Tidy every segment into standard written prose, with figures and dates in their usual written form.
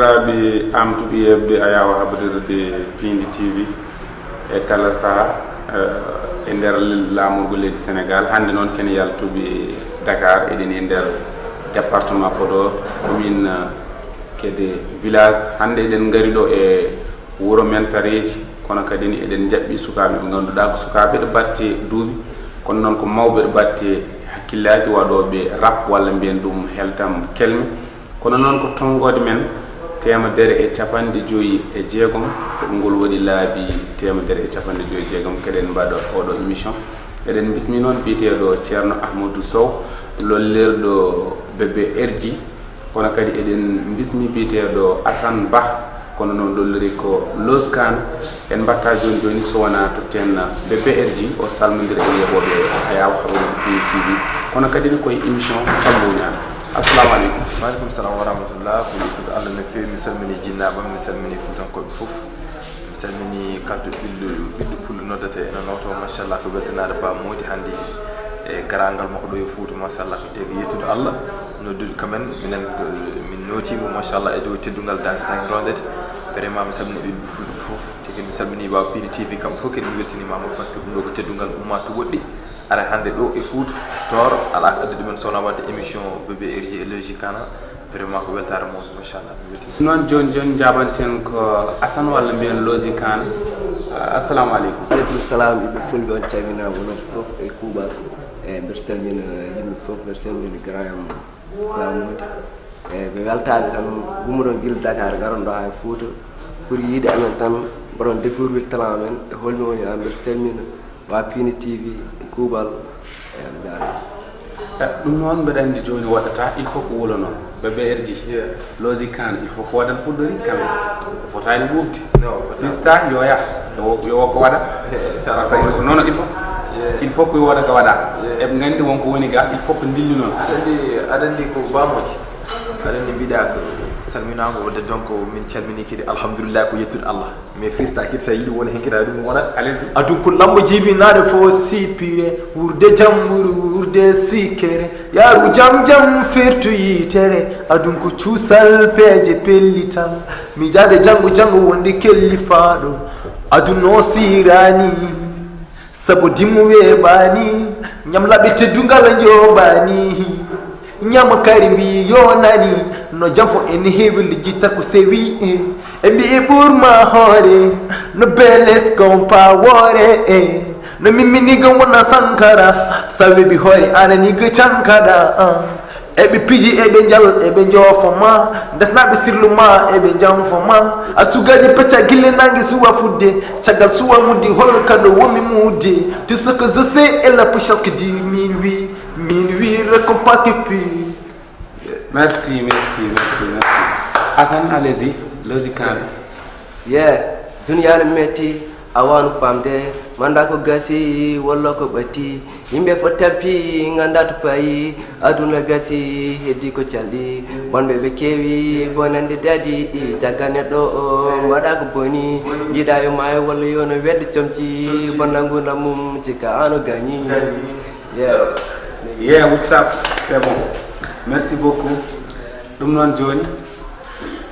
bandiraɓe amtuɓe yebde a yawa haɓirde Pindi TV e kala saaha e nder laamorgo leydi Sénégal. Hande noon ken yaltuɓe Dakar eɗen e nder département Podor commune Guédé village. Hande eɗen gari ɗo e wuro men Tareji, kono kadi ni eɗen jaɓɓi sukaɓe ɓe ganduɗa ko sukaɓe ɗo batte duuɓi kono noon ko mawɓe ɗo batte hakkillaji waɗoɓe rap walla mbiyen ɗum heltam kelme. Kono noon ko tongode men temedere e capanɗe joyi e jeegom ngol waɗi laabi temedere e capanɗe joyi e jeegom keɗen mbaɗa oɗo émission. Eɗen bismi noon biyeteɗo Ceerno Ahmadou Sow lollirɗo bébé RJ, kono kadi eɗen bismi biyeteɗo Assane Ba kono noon lolliri ko Loz Kane. En mbatta joni joni so wona to ten bébé RJ o salmodira e yeɓoɓe a yawa haɓoɗe Pindi TV kono kadi ni koye émission tamboñani. Assalamu aleykum. Waaleykum salam wa rahmatullah. Ko yettude Allah no fewi. Mi salmini jinnaɓam, mi salmini fuutankoɓe fof, mi salmini kalto ɓiɗɗo pullo noddete eno noto machallah ko weltanade ba modi hande e garangal makko ɗo e Fouta machallah ko tegi yettude Allah noddude kamen minen min notimo machallah e dow teddungal dasatan rondete. Vraiment mi salmini ɓiɗɗo fulɓe fof tigi mi salmini waw Pindi TV kam fof kadi mi weltanimama par ce que ɗum ɗo ko teddungal umma to woɗɗi ara hande ɗo e Fouta Toro ala addude men sowna wadde émission bébé RJ e Loz Kane. Vraiment ko weltare moon machallah mi weltini noon joni joni jaɓanten ko Assane walla mbiyen Loz Kane. Assalamu aleykum. Aleykum salam. Ɓiɓɓe fulɓe on calminama onon fof e kuuɓal e mbeɗa salmina yimɓe fof, mbeɗa salmina grand am Lamodi e ɓe weltade tan gummoɗon guila Dakar garon ɗo ha e Fouta pour yiide amen tan mbaɗon découvrir talent amen e holmi woni an. Mbeɗa salmina wa Pindi TV e kuuɓal e mbiɗa ɗum noon mbeɗa andi joni waɗata il faut ko wuulo noon bébé RJ Loz Kane il faut ko waɗan fuɗɗori kamɓe fotani ɓuuɓde fista yo yah yo ko waɗa par ce que noon il faut ko waɗa ko waɗa eɓe gandi wonko woni ga il faut ko dilli noon. aɗa andi ko bamoji aɗa andi mbiɗa ko salminago wadde donc min calmini kadi alhamdulillah ko yettude Allah mais fista kadi sa yiiɗi wona hen kadi ɗum wonat adun ko lambo jibinade fo sipire wurde jam wurde sikere yaru jam jam fertu yitere adun ko cuusal peeje pellital mi jade jango wonde kellifaɗo adun no sirani sabo dimmu weɓani ñamlaɓe teddungal jobani ñama kari mbi yo nani no jam fo en heewi lijjitat ko sewi e mbi e ɓurma hoore no beles compa woore no mimminiga wona sankara sa weɓi hoore ananiga cankaɗa eɓe piji eɓe jal eɓe joofoma desnaɓe sirlu ma eɓe janfoma a sugaji pecca guille nangue suwa fudde caggal suwa muddi hol kado womi mudde tout ce que je sais est la puissance que dit minuit récompense qui pue. Merci. Assane, allez-y. Loz Kane. Duniya no metti a wano famde manda ko gasi walla ko ɓatti yimɓe fo tappi ganda to payi aduna gasi heddi ko calɗi bonɓe ɓe kewi bonande dadi caggal neɗɗo o waɗa ko boni jiiɗa yo maayo walla yo no wedde comci bonnagurdam mum cikka ano gagni. What's up? C'est bon. Merci beaucoup. ɗum noon joni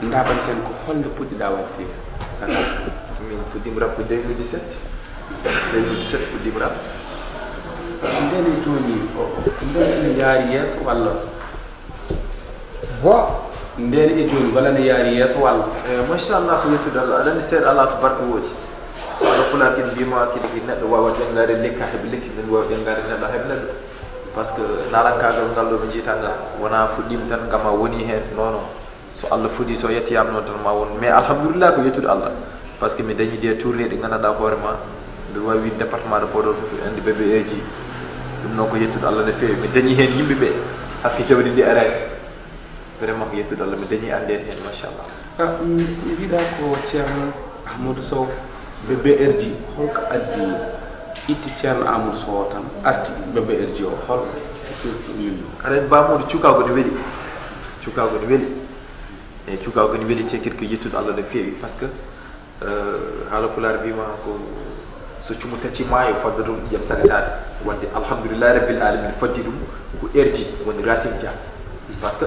daɓanten ko holde puɗɗiɗa wadde min puɗɗima rap 2017 puɗɗima rap. ndene joni ndene yaari yeeso walla vo ndene e joni walla ne yaari yeeso walla machallah ko yettude Allah aɗa andi seeɗa ala ko barka woji ala pula kadi mbima kadi neɗɗo wawa ƴengade lekki ha heeɓa lekki min wawa ƴengade neɗɗo ha heeɓa neɗɗo par ce que narankagal ngal ɗo ɓe jiita ngal wona fuɗɗima tan gam a woni hen non so Allah fuɗɗi so yettiyama noon tan ma won mais alhamdulillah ko yettude Allah par ce que mi dañi des tourné ɗi gandanɗa hoorema mbiɗa wawi wiide département de Podor fof andi bébé RJ ɗum noon ko yettude Allah no fewi mi dañi hen yimɓeɓe hakke jawdi ndi arani vraiment ko yettude Allah mi dañi ande hen machallah. mbiɗa ko Ceerno Ahmadou Sow bébé RJ holko addi itti Ceerno Amadou Sow tan arti bébé RJ o hol aɗa bamoɗo cukago ne weeli e cukago ne weeli te kadi ko yettude Allah no fewi par ce que haala pulaar mbima ko so cumu tacci maayo fadda ɗum ƴam sagatade wadde alhamdoulillahi rabbil alamin faddi ɗum ko RJ woni Racine Dia par ce que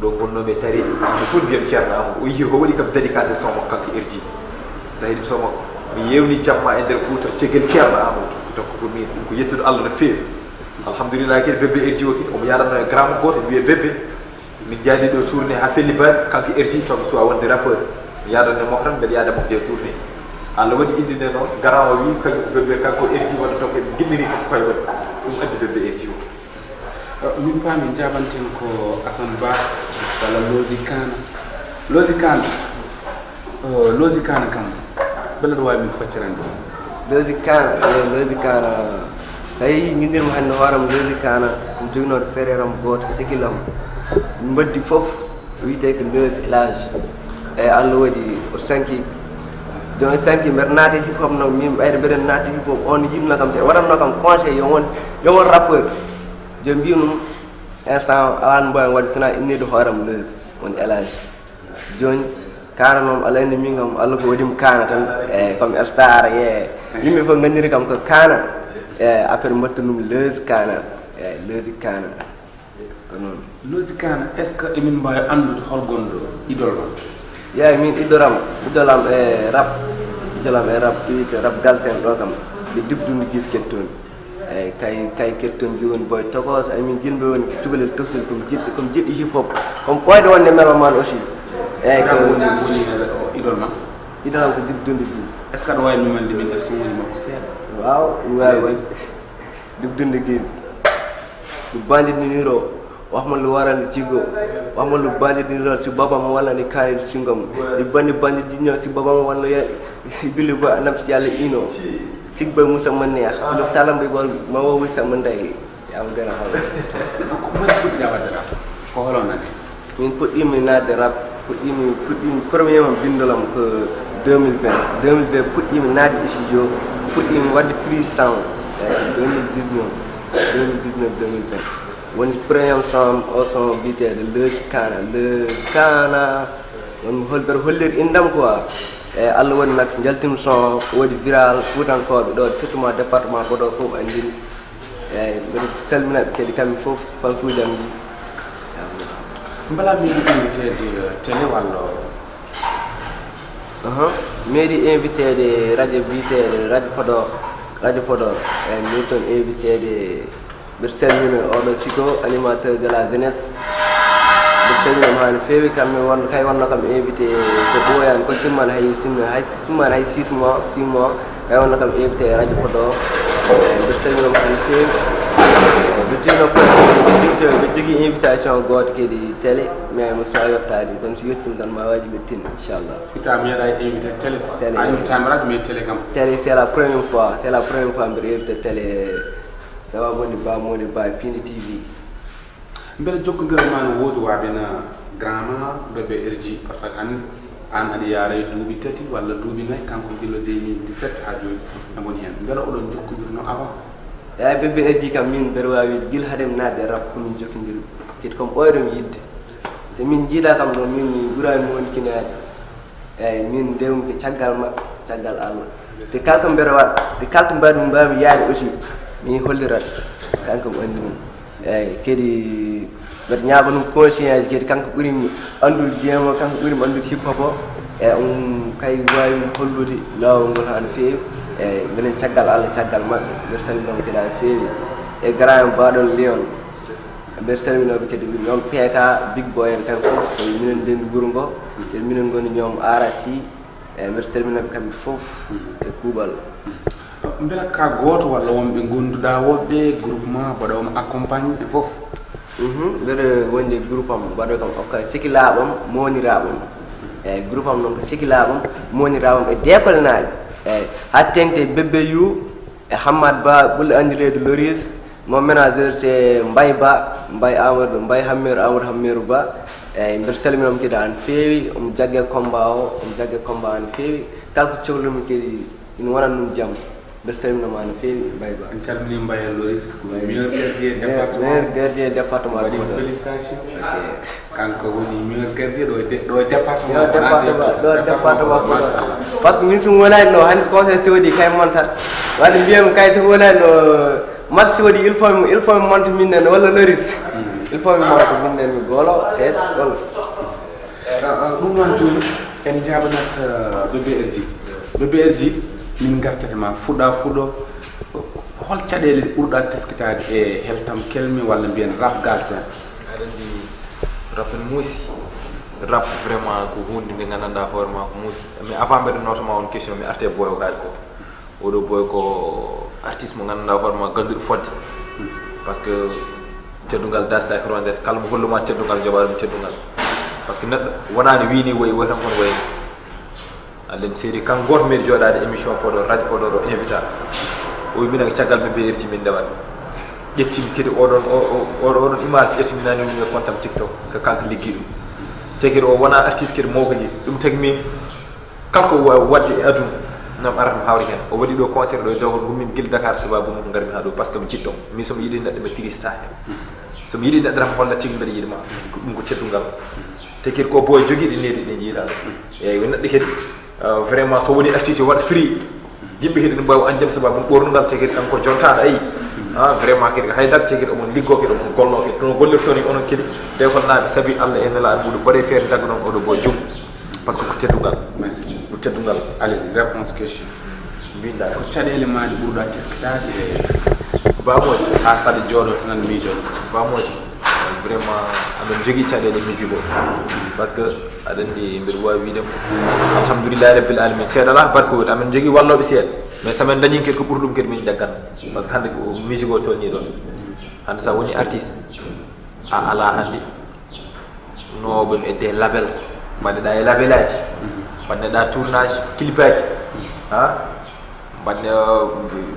do gonnoɓe tari ande fof mbiyam ceerno amadou o yi o waɗi kam dédicacé somo kanko erji sahiɗum somo mi yewni jamma e nder fouta cegel ceerno amadou donc ko min ɗum ko yettude allah no feewi alhamdulillah kadi bébé erji o kadi omo yaranno e grand goto wiye bébé min jaadi ɗo tourné ha selli baɗi kanko erji tomi suwa wonde rappeur mi yadanne mo tan mbeɗa yaada mofde tourné Allah waɗi indinde noon grand o wi kañum ko bébé kanko erji wonde to kadi gimmiri kam koye waɗi ɗum addi bébé erji o min paami jabanten ko Assane Ba walla Lozi Kana kam bellaɗo wawi min faccirande Lozi Kana tawi guindirmo hannde hooram Lozi Kana ɗum joginoɗo frère am goto sikilam mbaddi fof wiyete ko Lozi Elage eyyi Allah waɗi o sanki don sanki mbeɗa naati hip hop noon min ɓayde mbeɗen naati hip hop on yimno kam te waɗatno kam conseil yo won rappeur joni mbiyum instant alano mboyen waɗi sona innide hooram Lozi woni Elage joni Kana noon ala andi min kam Allah ko waɗimo Kana tan eyyi comme star yimɓe fof gandiri kam ko Kana eyyi après mbatta ɗum Lozi Kana eyyi Lozi Kana ko noon Lozi Kana est ce que emin mbawi andude hol gonɗo idole ma yeyi min idolam e rap wiyete rap galsen ɗo kam ɓe dibdude gis kettoni eyyi kay kettoni joni boy tokos ay min jilɓe woni cukalel tofsil comme jiɗɗi hip hop comme ɓoyde wonde meloman aussi eyyi ko woni idole ma idolam ko dibdude gis est ce que aɗa wawi mimande min e sumoni makko seeɗa waaw ɗum wawi waɗi dibdude gis ɗum bandidiniro waxma lu waral cigo waxma lu bandidiniro si babam walla ni kaari singom ɗi bandidiniro si babam walla billi ba nam si yalla ino sigba musa man neex lu talambe bol ma wo wisa man day am gëna xam ko man puɗɗiɗa wadde rap ko holonane min puɗɗimi nadde rap puɗɗimi premier mam bindolam ko 2020 puɗɗimi nadde studio puɗɗimi wadde plus sound 2019 woni premier son o son bitede Lozi Kana woni holɓeɗa hollir indam quoi eyyi Allah waɗi nak jaltimi son woodi viral fuutankoɓe ɗo surtout ma département Podor fof andini eyyi mbiɗa salminaɓe kadi kamɓe fof fansuuji am ji mbala mi yiɗi invitede télé walla mairie invitede radio biyetede radio Podor eyyi min toon invitede mbiɗa salmina oɗo siko animateur de la jeunesse mbiɗa salminama ha no feewi kamɓe kay wonno kam invité ko ɓooyani ko timmani hay simmani hay 6 mois kay wonno kam invité radio Podor mbiɗa salminama ha no feewi mbiɗa jogui invitation goto kadi télé mais mo sowa yettade kono so yettima tan ma waji ɓe tin inchallah ita meeɗa invité télé a invitama radio mais télé kam télé c'est la première fois mbiɗa invité télé sababu woni bamoni ba Pindi TV beele jokkodira ma no woodi waɓena grand ma bébé erji par ce que an aɗa yaara e duuɓi tati walla duuɓi nayyi kanko gillo 2017 ha joni e woni hen beele oɗon jokkodirno avant eyyi bébé erji kam min mbeɗa wawi wiide guila haade mi naatde rap komin jokkodiri kadi comme ɓoyɗomi yidde te min jiiɗa kam ɗo min mi ɓuurani mi woni kinade eyyi min ndewmi ko caggal mabɓe caggal Allah te kala ko mbeɗa waɗa te kala to mbawmi yaade aussi min hollirat kanko mo andi mum eyyi kadi mbeɗa ñaaɓa ɗum conscient ji kadi kanko ɓuurimi andude jeemo kanko ɓuurimi andude hip hop o eyyi kay wawi hollude lawol ngol ha no feewi eyyi minen caggal Allah caggal mabɓe mbeɗa salminoɓe kadi ha no feewi e grand en mbaɗon Lion mbeɗa salminoɓe kadi ñoom PK Big Boy en kamɓe fof koye minen ndendi wuuro ngo kadi minen goni ñoom Arasi eyyi mbeɗa salminoɓe kamɓe fof e kuuɓal beela ka goto walla wonɓe gonduɗa woɓɓe groupement mbaɗomo accompagne e foof mbeɗa wonde groupe am mbaɗo kam okka sikilaɓam moniraɓam eyyi groupe am noon ko sikilaɓam moniraɓam e décolnaɓe eyyi ha tengte bébé you e Hammad Ba ɓulla andirede Loris mon ménageur c'est Mbaye Ba Mbaye Amadou Hammerou Ba eyyi mbeɗa salminoma kadi ha no feewi omo jaggue combat ha no feewi kala ko cohlumi kadi ina wonana ɗum jaam mbeɗa salminoma no feewi Mbaye Ba en calmini Mbaye Loris ko meilleur gardien département waɗi félicitation kanko woni meilleur gardien ɗo département par ce que min somi wonani ɗo hande conseil sodi kay montat wadde mbiyami kay so wonani ɗo match sodi il faut mi monta min nene walla Loris il faut mi mawɗo minden mi golo seeɗa ɗon ɗum noon joni en jaɓanat BBRJ min gartata ma fuɗɗo hol caɗele ɗe ɓurɗa teskitade e heltam kelmi walla mbiyen rap galsen aɗa andi rap en muusi rap vraiment ko hunde nde gandanɗa hoore ma ko muusi mais avant mbeɗa notama on question mi arte boyo gaali ko oɗo boy ko artiste mo gandanɗa hoore ma ganduɗo fodde par ce que teddungal dastaki rondede kala mo holluma teddungal joɓa ɗum teddungal par ce que neɗɗo wonani wini woyi woy tan kon wayni anden série kan goto mbiɗa joɗade émission Podor radio Podor o invita o wimina caggal BBRJ min ndewat ƴettimi kadi oɗon image ƴettiminani ɗum e compte am TikTok ko kanko liggi ɗum te kadi o wona artiste kadi mawkaji ɗum tagi min kala ko wadde e aduna nam arata mi hawri hen o waɗi ɗo concert ɗo e dewgol gummin guila Dakar sababu mum garmi ha ɗo par ce que mi jiɗɗon min somi yiiɗi neɗɗo mi tirista hen somi yiiɗi neɗɗo tan holla tigui mbeɗa yiɗima par ce que ɗum ko teddungal te kadi ko boye joguiɗe nedi ɗe jiiɗa eyyi neɗɗo kadi vraiment so woni artiste yo waɗa free yimɓe kadi ne mbawi anjam sababu ɓornugal te kadi kanko jontaɗo ayi vraiment kadi haydara te kadi omon liggo kadi omon gollo kadi ɗum gollirtoni onon kadi ɓe ko naaɓe saabi Allah e nelaɗo muɗum mbaɗe feere jagga noon oɗo boye jum par ce que ko teddungal merci ko teddungal allez réponse question mbinɗa ko caɗele ma ɗe ɓurɗa teskitade e bamoji ha saɗa jooɗo tanan miijoɗo bamoji vraiment aɗon jogui caɗele musique o par ce que aɗa andi mbiɗa wawi wiidemo alhamdoulillahi rabbil alamin seeɗa ala barke woɗi amin jogui walloɓe seeɗa mais samin dañi kadi ko ɓuuri ɗum kadi min jaggan par ce que hande ko musique o tolni ɗon hande sa woni artiste a ala hande noɓem e des label mbaɗneɗa e label aji mbaɗneɗa tournage clip aji mbaɗne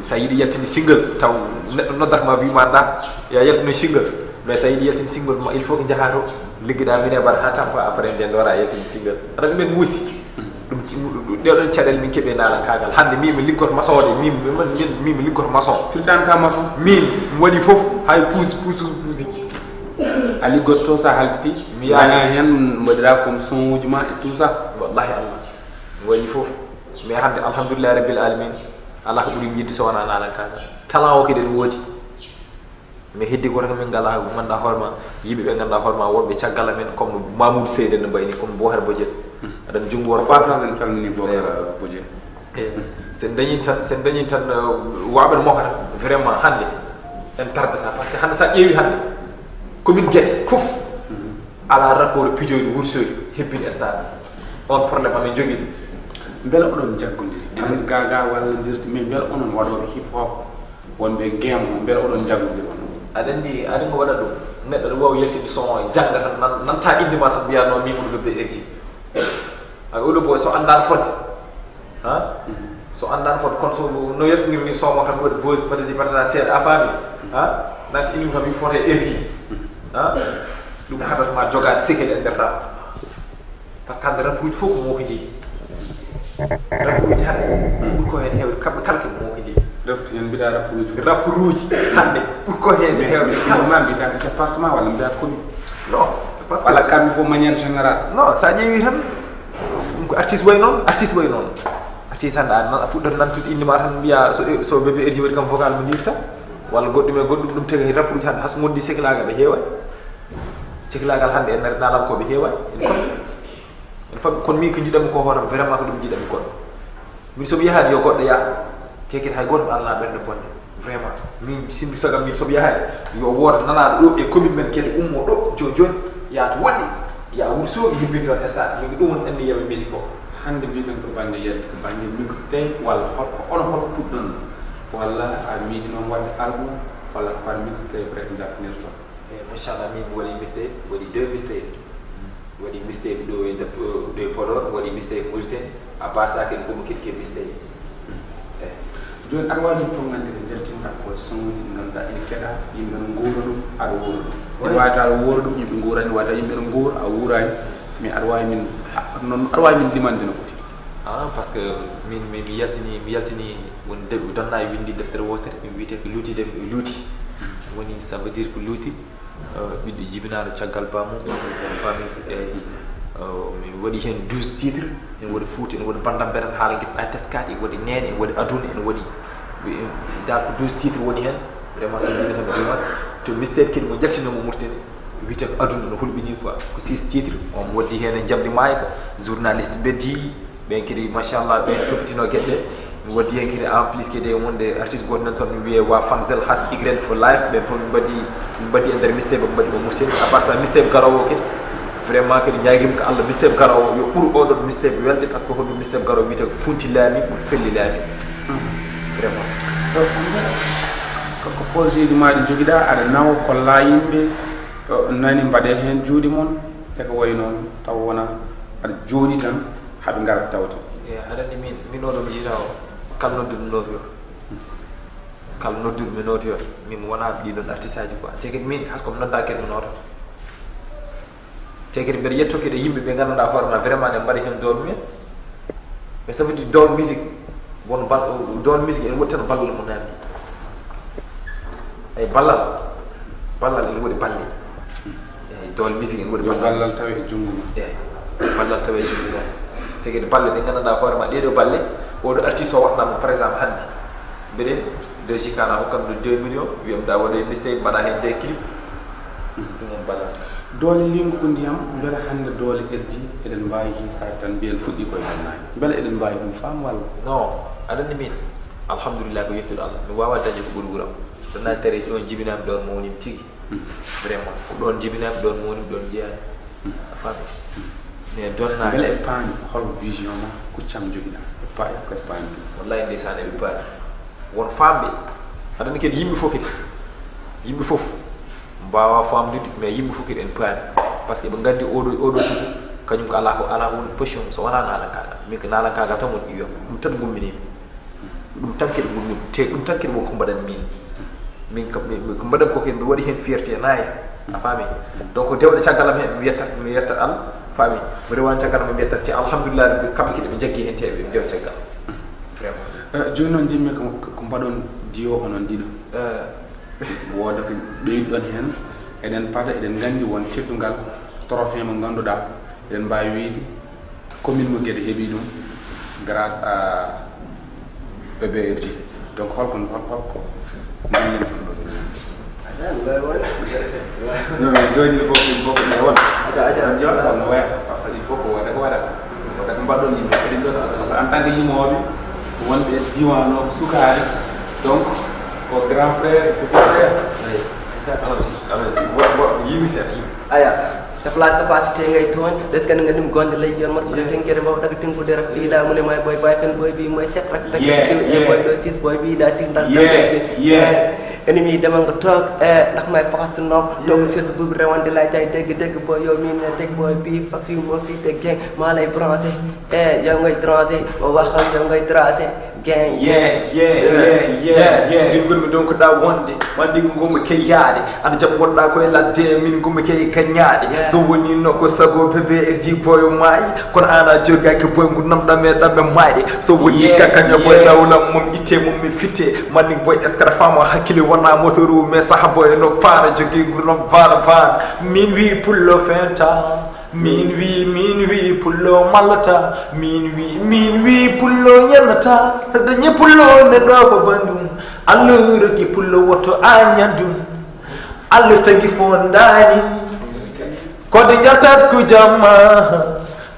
sa yiiɗi yaltinde single taw neɗɗo noddatma wimanda ya yaltino single mais sa yiiɗi yaltinde single ma il faut que jaaha to liggoɗa min e mbaɗa ha tampa après nden dora yaltinde single aɗa ɗumen muusi ɗum ɗeɗon caɗele min keeɓe naala kagal hande min mi liggoto maçon de min mi liggoto maçon firtani ka maçon min mi waɗi foof hay puusi a liggotto sa halditi mi yaha hen mbaɗira comme son uji ma et tout ça wallahi Allah mi waɗi foof mais hande alhamdoulillahi rabbil alamin ala ko ɓuuri yidde so wona naala kagal talent o kadi ɗum woodi mais heddi ko tan min ngala ko ganduɗa hoorema yimɓe ɓe ganduɗa hoorema wonɓe caggal amen comme Mamoudou Seyde no mbayni comme Bohar Bodiet aɗan jungo woto passage en calmini Bohar Bodiet sen dañi tan waɓen mokata vraiment hande en tardata par ce que hande sa ƴeewi hande commune Guété fof ala rapport pijoyɗo Wourossogui hebbini stade on probléme amin jogui ɗum beele oɗon jaggodiri enen gaga wallodirde mais beele onon waɗoɓe hip hop wonɓe game beele oɗon jaggodiri on aɗa andi ko waɗa ɗum neɗɗo ɗo wawi yaltinde son o jangga tan nanta indema tan mbiyatno min ko BBRJ ay oɗo boy so andano fodde so andano fodde kono so no yaltinirni son mo tan waɗi bose patati patata seeɗa a faami nanti indi kam mi foto e RJ ɗum haɗatma jogade sékeli e nder rap par ce que hande rap uji fof ko mokidi rap uji hande ɓuuri ko hen hewde kamɓe kala koɓe mokidi refti hen mbiɗa rapport uji hande ɓuuri ko hen hewde kala ma mbiyata département walla mbiyata commune non par ce que walla kamɓe fof maniére général non sa ƴeewi tan ɗum ko artiste way noon artiste hande a fuɗɗata nantude indema tan mbiya so BBRJ waɗi kam vocal mo dirta walla goɗɗum e goɗɗum ɗum tagi rapport uji hande hayso gondi sehlagal ɓe heewani sehlagal hande en nalam koɓe heewani en famɓe kono min ko jiɗami ko hooram vraiment ko ɗum jiɗami goɗɗo min somi yahani yo goɗɗo yaha te kadi hay goto Allah ɓerde bonde vraiment min simbi sagam min somi yahani yo wooda nanaɗo ɗo e commune men kadi ummo ɗo joni yaata waɗi ya Wourossogui hibbini toon stade min ɗum woni anndi yaɓe musique o hande mbiɗen ko banggue yelde ko banggue mixtape walla holko onon holko puɗɗon walla a miiɗi noon wadde album walla par mixtape rek jappinirto machallah min mi waɗi mixtape waɗi 2 mixtape waɗi mixtape ɗo e Podor waɗi mixtape Mauritanie à part ça kadi komo kadi ke mixtape joni aɗa wawi to gandede jaltinɗa ko son uji ɗi ganduɗa ene keeɗa yimɓe no guura ɗum aɗa wuura ɗum ene wawata aɗa wuura ɗum yimɓe guurani ene wawata yimɓe no guura a wuurani mais aɗa wawi min noon aɗa wawi min limande no foti par ce que min mi yaltini won donna e windi deftere wotere mi wiyete ko luutide luuti woni ça veut dire ko luuti ɓiɗɗo jibinaɗo caggal bamum fami mi waɗi hen 12 titres ene waɗi Fouta ene waɗi bandam beran haala gueɗɗa teskade ene waɗi nene ene waɗi aduna ene waɗi dal ko 12 titres woni hen vraiment so mbimi tan mi jumat to mistake kadi mo jaltinomo Mauritanie wiyete ko aduna no hulɓini quoi ko 6 titre on waddi hen e jamdi mayka journaliste beddi ɓen kadi machallah ɓen toppitino gueɗɗe mi waddi hen kadi en plus kadi wonde artiste goto nan toon mi wiye wa fanzel has y for life ɓen fof min mbaddi e nder mistake mo mbaɗi mo murteni à part ça mistake garowo kadi vraiment kadi ñaguima ko Allah mistake garowo yo ɓuur oɗon mistake welde par ce que hoɗum mistake garowo wiyete ko funti laami ɓuuri felli laami vraiment ko projet ji maɗi joguiɗa aɗa nawa kolla yimɓe nani mbaɗe hen juuɗe moon eko way noon taw wona aɗa jooɗi tan haaɓe garat tawta aɗa andi min oɗo mi jita o kala nodduɗo notoyor kala nodduɗo mi notoyor min wona ɗiɗon artiste aji quoi te kadi min hayso komi nodda kadi mi noto te kadi mbeɗa yetto kadi yimɓe ɓe ganduɗa hoorema vraiment ne mbaɗa hen dool mumen mais ça veut dire dool musique won dool musique ene woodi tan ballal mo namdi ay ballal ene woodi balle eyyi dool musique ene woodi ballal tawi e junngo ma eyyi ballal tawi e junngo ma te kadi balle ɗe ganduɗa hoorema ɗeɗo balle oɗo artiste o waɗnama par exemple hannde mbiɗen de jikana hokkam ɗo 2 millions wiyam da waɗe mistake mbaɗa hen 2 clip ɗum on ballal doole lingu ko ndiyam beele hannde doole erji eɗen mbawi hisade tan mbiyen fuɗɗi koye bannaki beele eɗen mbawi ɗum faam walla non aɗa andi min alhamdulillah ko yettude Allah mi wawa dañde ko ɓuuri wuuram ɗonna tawi ɗon jibinami ɗon mo wonimi tigui vraiment ko ɗon jibinami ɗon mo wonimi ɗon jeeyani a faami mais donna beele e paani hol vision ma kuccam joguiɗa pas est ce que paani wallahi ndeysan eɓe paani won famɓe aɗa andi kadi yimɓe fof kadi yimɓe fof mbawa famdude mais yimɓe fof kadi en paani par ce que ɓe gandi oɗo suku kañum ko ala woni position so wona nalankagal min ko nalankagal tan woni ƴiwam ɗum tan gumminimi ɗum tan kadi gummi te ɗum tan kadi wonko mbaɗan min ko mbaɗan ko kadi mbiɗa waɗi hen fierté nice a faami donc dewɗe caggalam hen mi yettat Allah faami mi rewani caggalam mi yettat te alhamdulillah kamɓe kadi ɓe jaggi hen te ɓe ndew caggal vraiment joni noon jimmi ko mbaɗon diyo onon ɗiɗo wooda ko ɓeyɗon hen eɗen paada eɗen gandi won teddugal trophée mo ganduɗa eɗen mbawi wiide commune mo Guédé heeɓi ɗum grâce à BBRJ donc holko dañen joni il faut que ne won joɗa no wayata par ce que il faut ko waɗa ko waɗa ko mbaɗɗon yimɓe kadi ɗon par ce que en tant que yimoɓe wonɓe diwan o ko sukari donc ko grand frère petit frère yimi sen yimi aya tafla capacité ngay toñ des kan nga nim gonde lay jon mat fa tenkere baw dag tinku dara fi da mu ne may boy bay fen boy bi moy sek rak tak ci boy do 6 boy bi da tik dal ennemi demal nga tok ndax may faxas nok tok ci bu rewande lay tay deg boy yow mi ne tek boy bi fak yu mo fi tek gang ma lay branché yow ngay tracé o waxal yow ngay tracé gang ɗingol mi donc ɗa wonde wandi gommi key yaade aɗa jaɓa wonɗa koye ladde min gommi key kañaade so woni no ko sago BBRJ boyo maayi kono ana joggaki boy ngu namɗam e ɗamɓe maayi so woni ka kaña boy lawlam mom itte mum mi fitte manni boy est ce que aɗa fama hakkille wona motoru mais saaha boy no paara jogui gurdom bana min wi pullo fenta min wi pullo mallata min wi pullo yennata dañi pullo neɗɗo ko bandum Allah roki pullo woto a ñandum Allah tagi fondani kode jaltat ko jamma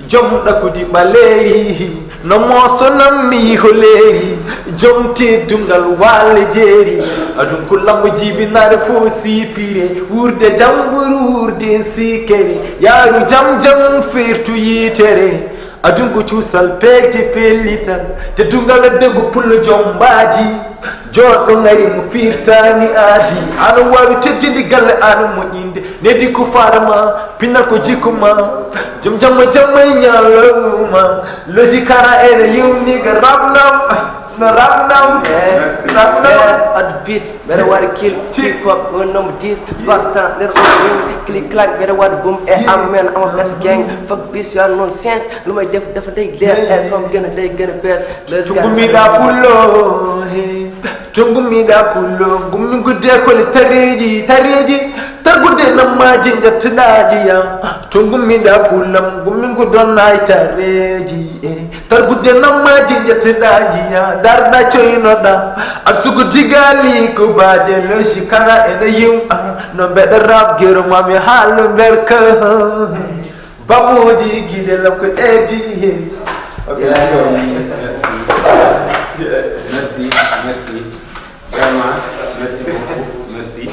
jom ɗakudi ɓaleri no moso nammi holeri jom teddungal walle jeeri aɗum ko lambo jibinare fo sipire wurde jam ɓuri sikere yaaru jam fertu yitere aɗum ko cuusal peeje pellital teddungal dego pullo jom mbaji joɗɗo ngari mo firtani aadi ano wawi teddinde galle ano moƴƴinde neddi ko farama pinnal ko jikkuma joom jamma ñalawma losikara ene yewniga rabnam no rabnam ad beat beɗa waɗa kill hip hop on number 10 partant nder click clack beɗa waɗa boom e ama men ama bes gang fak bis yo non sens lumay defa day leer e som gëna day gëna bees tungumiɗa pullo tungumiɗa pullo gummi gudde kole tareji targude nammaji jettuɗaji yam to gummiɗa pulam gummin ko donna tareji targude nammaji jettuɗaji yam darɗa coynoɗa aɗa sugu digali ko bade loji kara ene yimɓa no mbeɗa rab guero mami haalo berka bamoji guiɗelam ko eji merci vraiment merci beaucoup merci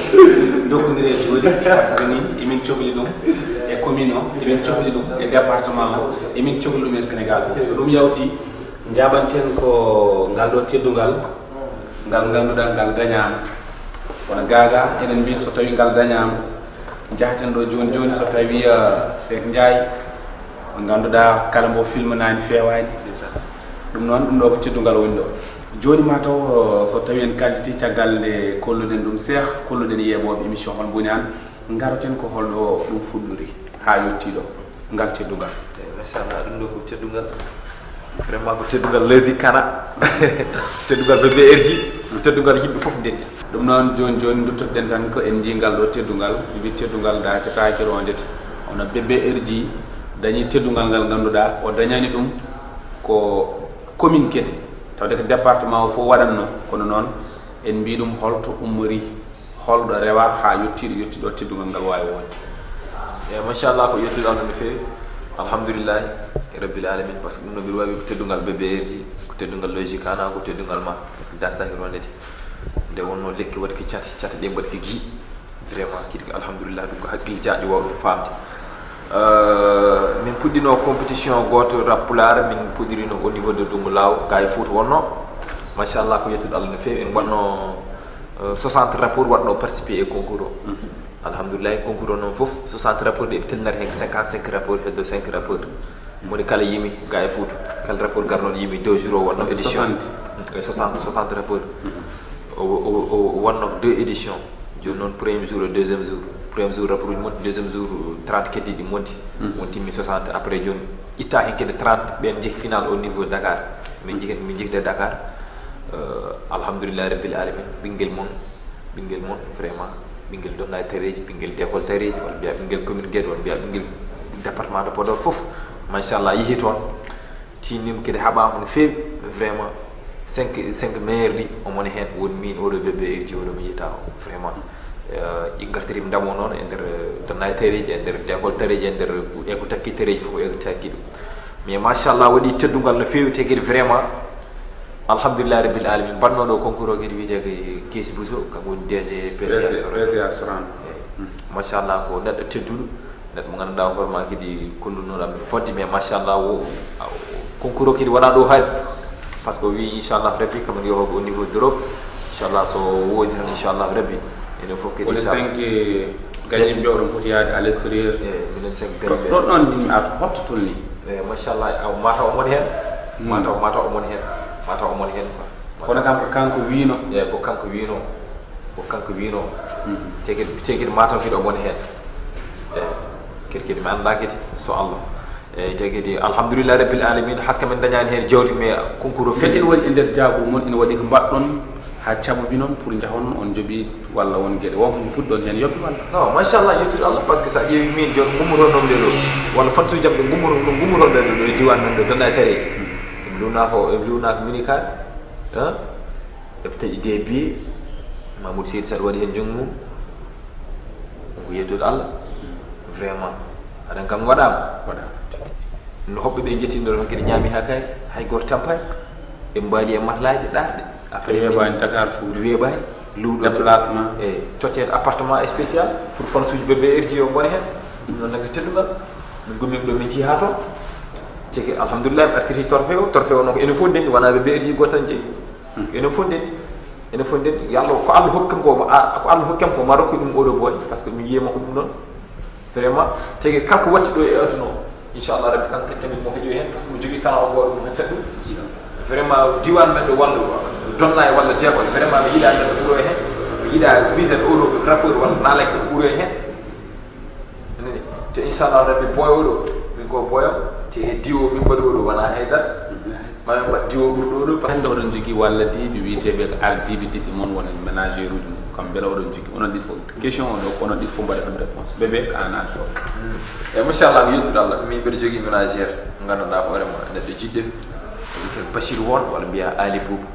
dokkondire joni par ce que ni emin cohli ɗum e commune o emin cohli ɗum e département o emin cohli ɗum e Sénégal so ɗum yawti jaɓanten ko ngal ɗo teddugal ngal ganduɗa ngal dañama kono gaga eɗen mbi so tawi ngal dañama jahaten ɗo joni joni so tawi Cheikh Ndiaye mo ganduɗa kala mbo filmanani fewani ɗum noon ɗum ɗo ko teddugal woni ɗo joni ma taw so tawi en kalditi caggal nde kolluɗen ɗum Cheikh kolluɗen yeɓoɓe émission hol boni an garoten ko holɗo ɗum fuɗɗori ha yettiɗo ngal teddugal machallah ɗum ɗo ko teddugal vraiment ko teddugal lesi kana teddugal bébé erji teddugal yimɓe foof ndendi ɗum noon joni joni duttoɗen tan ko en jingal ɗo teddugal mbi teddugal da setaki rondete ono bébé erji dañi teddugal ngal ganduɗa o dañani ɗum ko commune Guédé tawde ko département o fof waɗanno kono noon en mbi ɗum holto ummori holɗo rewa ha yettiɗo teddugal ngal wawi wonde machallah ko yettude Allah no fewi alhamdoulillahi rabbil alamin par ce que ɗum no mbiɗa wawi ko teddugal bébé erji ko teddugal logique ana ko teddugal ma par ce que dasdaki rondete nde wonno lekki waɗi ko cata ɗe mbaɗi ko gui vraiment kiɗi ko alhamdoulillah ɗum ko hakkille jaɗi wawɗo famde min puɗɗino compétition goto rappulare min puɗɗirino au niveau de Doumboulaw ga e Fouta wonno machallah ko yettude Allah no fewi en waɗno 60 rapport waɗno participé e concours o alhamdoulillahi concours o noon foof 60 rapport ɗe ɓe tellinata hen 55 rapport heddo 5 rapport moni kala yimi ga e Fouta kala rapport garnoɗo yimi 2 jours o wonno édition 60 rapport o wonno 2 éditions joni noon premier jour et deuxième jour premier jour rapport uji monti deuxième jour 30 keddiɗi monti won timmi 60 après joni itta hen kede 30 ɓen jeehi final au niveau Dakar min jehide Dakar alhamdoulillahi rabbil alamin ɓinguel mon vraiment ɓinguel donna e tareji ɓinguel d'école tareji walla mbiya ɓinguel commune Guédé walla mbiya ɓinguel département de Podor foof machallah yeehi toon tinnim kede haɓama no fewi vraiment 5 meilleur ɗi omone hen woni min oɗo bébé erji oɗo mi yiyata o vraiment ɗi gartirimi ndamo noon e nder donna e tareji e nder d'école tareji e nder eko takki tareji foof eko takki ɗum mais machallah waɗi teddugal no fewi te kadi vraiment alhamdoulillahi rabbil alamin mbannoɗo concours o kadi wiyete ko Keesi Bousso kanko woni DG PCA Soran machallah ko neɗɗo tedduɗo neɗɗo mo ganduɗa hoorema kadi kollunoɗam fodde mais machallah o concours o kadi waɗa ɗo hayr par ce que wi inchallah rabbi kamen yohoɓe au niveau d'Europe inchallah so woodi tan inchallah rabbi enen fof kadi woni 5 gañi mbewɗon foti yaade à l'extérieur minen 5 ɗon ɗon jinmi ar hotto tolni machallah mataw omon hen mataw omon hen mataw omon hen kono kanko wino ko kanko wino te kadi mataw kadi omon hen kadi mi anda kadi so Allah te kadi alhamdoulillahi rabbil alamin haska men dañani hen jawdi mais concours o feɗɗen woni e nder jaabu mon ina waɗi ko mbaɗɗon ha caɓuɓi noon pour jahon on jooɓi walla won gueɗe wonko puɗɗon hen yoɓɓe walla non machallah yettude Allah par ce que sa ƴeewi min joni gummotoɗon nde ɗo walla fansuji jam ɗe gummotoɗe ɗo e diwan nan ɗo donna e tareji eɓe lunako minical eɓe taƴi debi Mamoudou Seydi saɗa waɗi hen jungmum ko yettude Allah vraiment aɗan kam waɗama no hoɓɓe ɓe jettindo ɗon kadi ñaami ha kay hay goto tampani ɓe mbaali e matelas ɗaɗɗe après weeɓani Dakar Fouta weeɓani luuɗo déplacement e tottede appartement spécial pour fansuji bébé erji o gona hen ɗum noon nagge teddugal min gummimi ɗo min jeehi ha toon teki alhamdoulillahi mi artiri torfé o noon ko enen fof ndenndi wona bébé erji goto tan jeeyi enen fof ndenndi yallah ko Allah hokkam ko Allah hokkam ko ma rokki ɗum oɗo boy par ce que mi yiyema ko ɗum noon vraiment teki kanko watti ɗo e aduna o inchallah rabbi kanko tamit mo heeƴoy hen par ce que mo jogui talent goɗo mo haccat ɗum vraiment diwan men ɗo walla donna e walla jeegol vraiment mi yiiɗa neɗɗo ɓuuro e hen mi yiiɗa mbiten oɗo rappeur walla naalake ɓuuro e hen anani te inchallah rabbi boyo oɗo min ko boyo te e diwo min mbaɗi oɗo wona haydara ma ba diwo burdo do hande oɗon jogui walladiɓe wiyeteɓe ko ardiɓe diɓɓe moon wona ménagére uji mum kam beele oɗon jogui onon ɗiɗi fof question o ɗo ko onon ɗiɗi fof mbaɗa ɗum réponse bébé ka an to e machallah ko yettude Allah min mbiɗa jogui ménagére ganduɗa hoorema neɗɗo jiɗɗen wiyete Bachir won walla mbiya Ali Boubou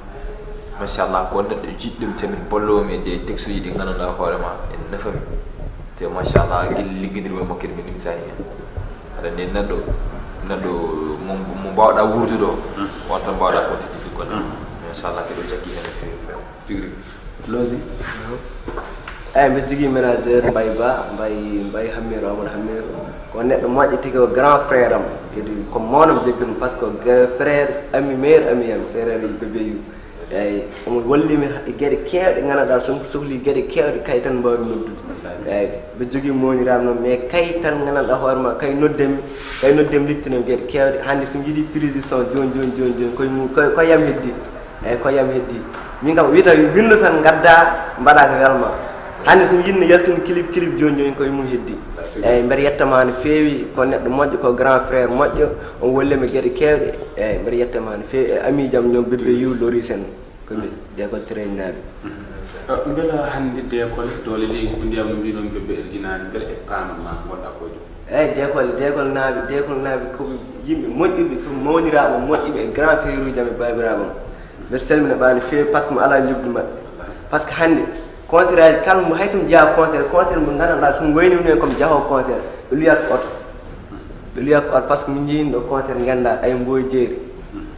machallah ko neɗɗo jiɗɗum tamin bollomi e nde texte uji ɗi ganduɗa hoorema en nafami te machallah guel liggodirmi e makko min nimsani hen aɗa nde neɗɗo mo mbawɗa wurdude o on tan mbawɗa continude golle machallah keɗo jaggi hen e fewi tigui losi eyi mbiɗa jogui ménagére mbay Hammirou Amadou Hammirou ko neɗɗo moƴƴo tigi ko grand frère am kadi ko mownam jogui ɗum par ce que frère ami meilleur ami am frère bébé yu eyyi omo wallimi e gueɗe kewɗe ganduɗa somi sohli gueɗe kewɗe kay tan mbawmi noddude eyyi mbiɗa jogui moñiraɓe noon mais kay tan ganduɗa hoorema kay noddemi littanimi gueɗe kewɗe hande somi yiiɗi prédiction joni ko yam heddi eyyi ko yam heddi min kam wiyata windu tan gadda mbaɗa ko welma hande somi yinno yaltini clip joni koye mum heddi eyyi mbeɗa yettama no feewi ko neɗɗo moƴƴo ko grand frère moƴƴo on wallimi gueɗe kewɗe eyyi mbeɗa yettama no feewi e ami jaam ñoom bébé yu Loris en komi d'école train naɓe beela hande d'école dole leydi ko ndiyam no mbiɗon bébé erdinani beele e pamama gonɗa ko jom eyyi d'école naaɓe ko yimɓe moƴƴuɓe ko mawniraɓe moƴƴuɓe e grand frère uji am e babiraɓam mbeɗa salmina ɓa no feewi par ce que mo ala jogdu mabɓe par ce que hande concert aji kala mo hay somi jeeya concert mo gandanɗa somi waynimi hen komi jaahowo concert ɓe luyat ko oto par ce que min jeeyin ɗo concert ganda ay mboy jeeri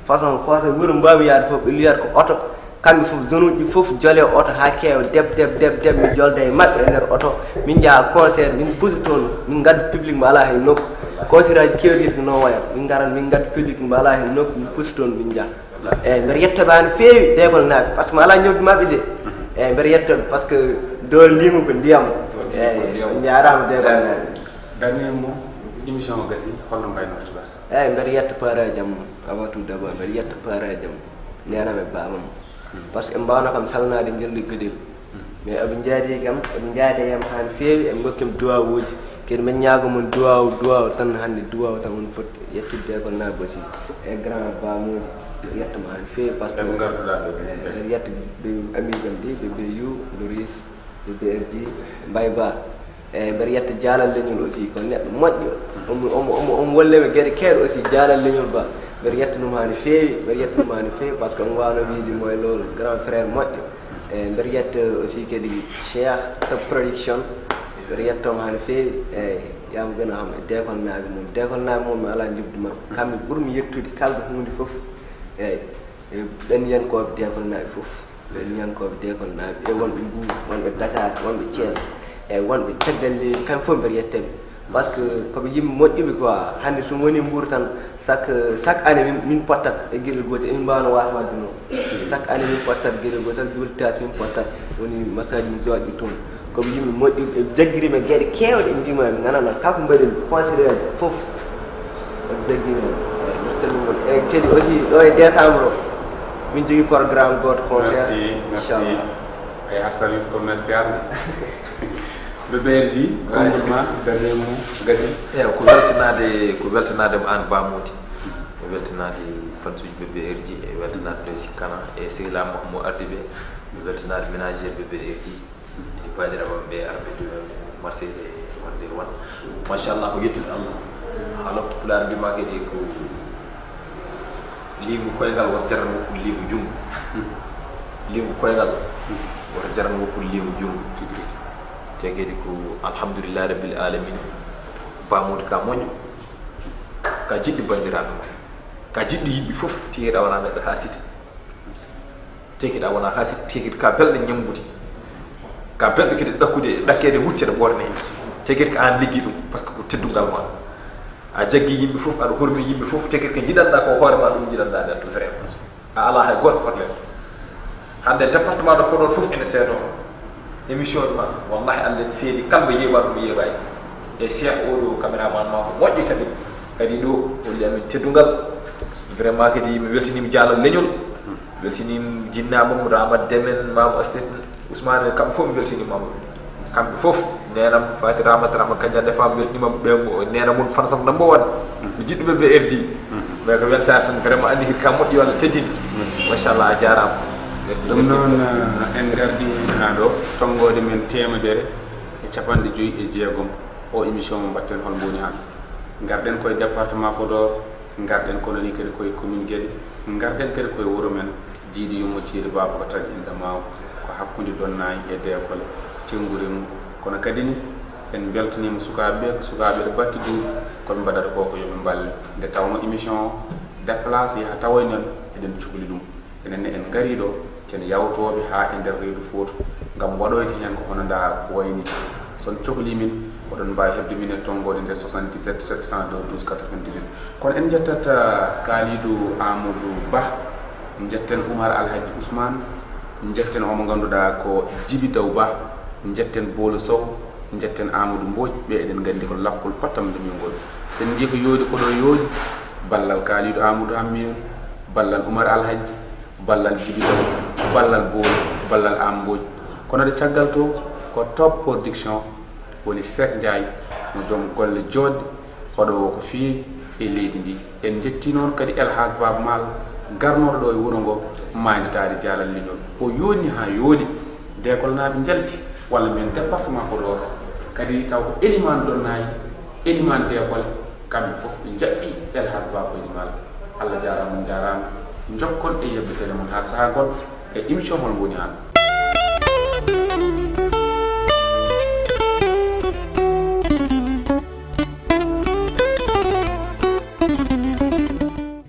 façon concert wuuro mbawmi yaade foof ɓe luyat ko oto kamɓe foof zone uji foof joole oto ha keewa deb mi jolda e mabɓe e nder oto min jaaha concert min busi toon min gadda public mo ala hen nokku concert aji kewɗi ko non wayat min garan min gadda public mo ala hen nokku min pusi toon min jaaha eyyi mbeɗa yettoɓe no feewi d'école naaɓe par ce que mi ala ñawdi mabɓe de eyyi mbeɗa yettoɓe par ce que dow limu ko ndiyam eyyi jarama d'école naaɓe dernier mot émission o gasi holno mbaynortoɗa eyyi mbeɗa yetta paraji am avant tout d'abord mbeɗa yetta paraji am nenam e babam par ce que ɓe mbawno kam salnade guelɗi gueɗel mais eɓe jaadi kam eɓe jaade yam ha no feewi eɓe gokkimi duwawuji kadi min ñagomon duwaw tan hande duwaw tan woni foti yettude école naaɓe aussi e grand bamuji yettama ha no feewi par ce que mbeɗa yetta amijam ɗi bébé yu Loris bébé RG Mbaye Ba eyyi mbeɗa yetta jaalal leñol aussi ko neɗɗo moƴƴo omo wallimi gueɗe kewɗe aussi jaalal leñol Ba mbeɗa yettanum ha no feewi par ce que omo wawno wiide moye lowol grand frère moƴƴo eyyi mbeɗa yetta aussi kadi Cheikh Top Production mbeɗa yettoma ha no feewi eyyi yamo gëna xam e d'école naaɓe moom mi ala jibdu mabɓe kamɓe ɓuurmi yettude kalɗo hunde foof eyyi ɗanniyankoɓe d'école naaɓe foof ɗanniyankoɓe d'école naaɓe e wonɓe Mbour wonɓe Dakar wonɓe Thiés eyyi wonɓe caggal leydi kamɓe foof mbeɗa yetteɓe par ce que koɓe yimɓe moƴƴuɓe quoi hande somi woni Mbour tan chaque année min pottat e gueɗel gotel emin mbawno wasa wadde noon chaque année min pottat gueɗel gotel chaque jultas min pottat woni masaji mi jooɗi toon koɓe yimɓe moƴƴuɓe e jagguirimi gueɗe kewɗe ɓe mbimami ganana kako mbaɗen conseillé foof eɓe jagguirimi mi salmingol e kadi aussi ɗo e décembre o min jogui programme goto concert merci ay a service commercial bébé RG complètement dernier mot gasi eyyi ko weltanade mo an bamudi e weltanade fansuji bébé RG e weltanade Losi Kana e sehila makko mo ardi ɓe e weltanade ménagére bébé RG e badiraɓam ɓe arɓe Marseille wonde won machallah ko yettude Allah haala pulaar mbima kadi ko limu koyngal woto jarano woppul limu jungo limu koyngal woto jarano woppul limu jungo te kadi ko alhamdulillah rabbil alamin bamude ka moƴƴo ka jiɗɗo bandiraɓe ma ka jiɗɗo yimɓe foof te kadi a wona neɗɗo ha siti te kadi a wona ha siti te kadi ka belɗo ñamgude ka belɗo kadi ɗakkede wuccede ɓorne te kadi ko an liggi ɗum par ce que ko teddugal ma a jaggi yimɓe fof aɗa hormi yimɓe fof te kadi ko jiɗanɗa ko hoorema ɗum jiɗanɗa nden to vraiment a ala hay goto probléme hande département de Podor fof ene seedo émission ɗi mas wallahi allah en seedi kalmo yeeɓa ɗum yeeɓayi e cheikh oɗo caméraman ma ko moƴƴi kadi kadi ɗo holli amin teddugal vraiment kadi mi weltinima jaalal leñol weltinima jinna Mamadou Amadou Demen Mamou Asset Ousmane kamɓe fof mi weltinimama kamɓe fof nenam fati rama kanja defa beltima be nena mun fansam number 1 mi jiddu be RD mais ko weltare tan vraiment andi ka moddi wala teddini machallah a jaram merci ɗum noon en gardi ha ɗo tongode men temedere e capanɗe joyyi e jeegom o émission mo mbatten hol mboni han garɗen koye département Podor garɗen kono ni kadi koye commune Guédé garɗen kadi koye wuuro men jiidi yummo ciiri baba ko tagi inde maw ko hakkude Donnayi e Dekole Tengourémou kono kadi ni en beltanima sukaɓe ko sukaɓe ɗe batti duuɓi koɓe mbaɗata ko yoɓe mballe nde tawno émission o déplacé ha tawoynen eɗen cuhli ɗum enenne en gari ɗo ken yawtoɓe ha e nder reedu Fouta gam waɗoyde hen ko hono nda wayni son cohli min oɗon mbawi hebde min e tongode nde 77 702 12 98 kono en jettat Kalidou Amadou Ba jetten Oumar Alhaji Ousmane jetten omo ganduɗa ko Djibi Daw Ba jetten Bolo Sow jetten Amadou Mbodj ɓe eɗen gandi ko lappol pattam nde min goni sen jii ko yoodi koɗo yoodi ballal Kalidou Amadou Hammiyon ballal Oumar Alhaji ballal Djibi Daw ballal Bolo ballal Am Mbodj kono de caggal to ko Top Production woni Sek Ndiaye mo joom golle jodde oɗo ko feewi e leydi ndi en jetti noon kadi Elhaj Baba Mal garnoɗo ɗo e wuuro ngo manditade jaalal liñol o yoni ha yoodi Dekol naaɓe jalti walla men département Podor kadi taw ko Elimane Donnayi Elimane Dekole kamɓe fof ɓe jaɓɓi Elhaj Baba Mal Allah jarama jarama jokkon e yebbitene mon ha saaha goɗɗo e émission hol woni han